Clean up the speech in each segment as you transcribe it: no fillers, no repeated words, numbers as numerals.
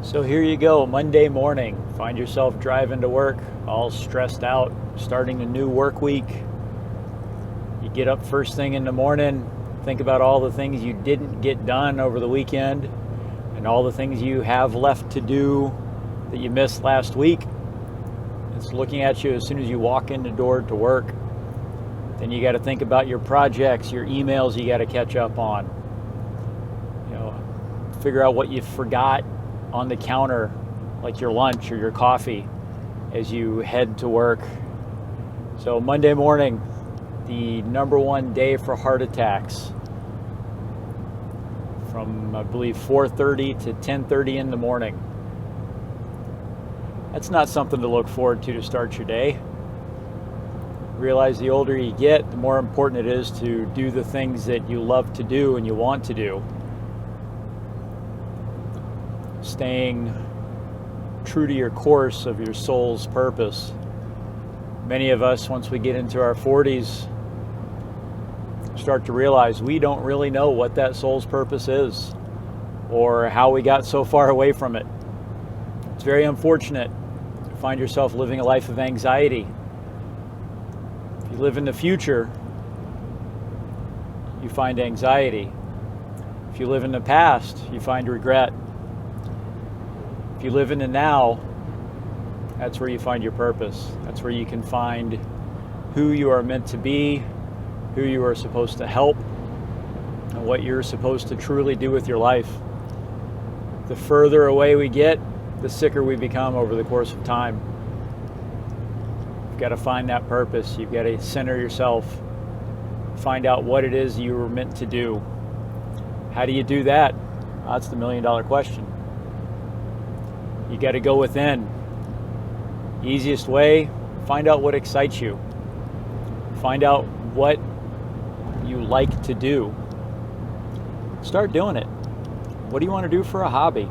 So here you go, Monday morning. Find yourself driving to work, all stressed out, starting a new work week. You get up first thing in the morning, think about all the things you didn't get done over the weekend and all the things you have left to do that you missed last week. It's looking at you as soon as you walk in the door to work. Then you got to think about your projects, your emails you got to catch up on. Figure out what you forgot on the counter, like your lunch or your coffee, as you head to work. So Monday morning, the number one day for heart attacks, from I believe 4:30 to 10:30 in the morning. That's not something to look forward to start your day. Realize the older you get, the more important it is to do the things that you love to do and you want to do. Staying true to your course of your soul's purpose. Many of us, once we get into our 40s, start to realize we don't really know what that soul's purpose is or how we got so far away from it. It's very unfortunate to find yourself living a life of anxiety. If you live in the future, you find anxiety. If you live in the past, you find regret. If you live in the now, that's where you find your purpose. That's where you can find who you are meant to be, who you are supposed to help, and what you're supposed to truly do with your life. The further away we get, the sicker we become over the course of time. You've got to find that purpose. You've got to center yourself. Find out what it is you were meant to do. How do you do that? That's the million-dollar question. You got to go within. Easiest way, find out what excites you. Find out what you like to do. Start doing it. What do you want to do for a hobby?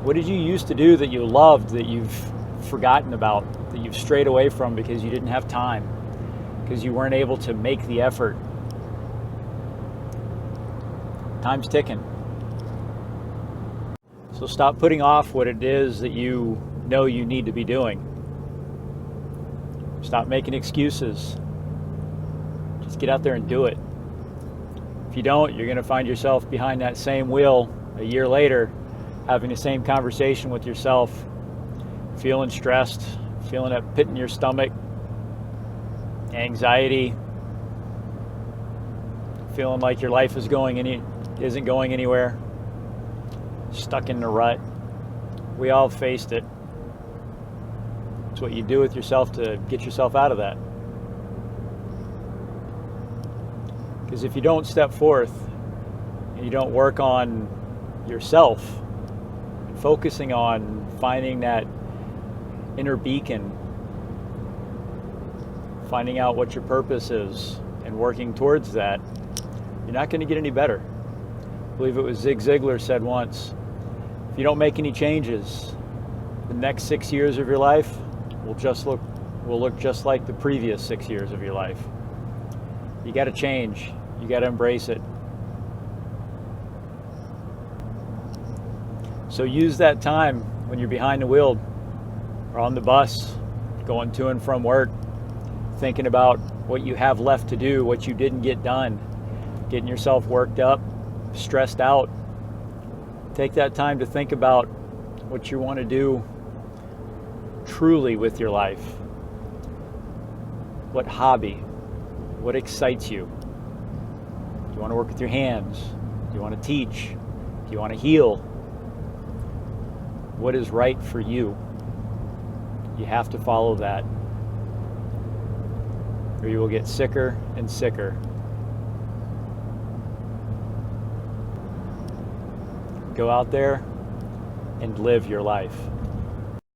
What did you used to do that you loved that you've forgotten about, that you've strayed away from because you didn't have time, because you weren't able to make the effort? Time's ticking. So stop putting off what it is that you know you need to be doing. Stop making excuses. Just get out there and do it. If you don't, you're going to find yourself behind that same wheel a year later, having the same conversation with yourself, feeling stressed, feeling that pit in your stomach, anxiety, feeling like your life isn't going anywhere. Stuck in the rut. We all faced it. It's what you do with yourself to get yourself out of that. Because if you don't step forth and you don't work on yourself, focusing on finding that inner beacon, finding out what your purpose is and working towards that, you're not going to get any better. I believe it was Zig Ziglar said once, if you don't make any changes, the next 6 years of your life will look just like the previous 6 years of your life. You got to change. You got to embrace it. So use that time when you're behind the wheel or on the bus, going to and from work, thinking about what you have left to do, what you didn't get done, getting yourself worked up, stressed out. Take that time to think about what you want to do truly with your life. What hobby? What excites you? Do you want to work with your hands? Do you want to teach? Do you want to heal? What is right for you? You have to follow that, or you will get sicker and sicker. Go out there and live your life.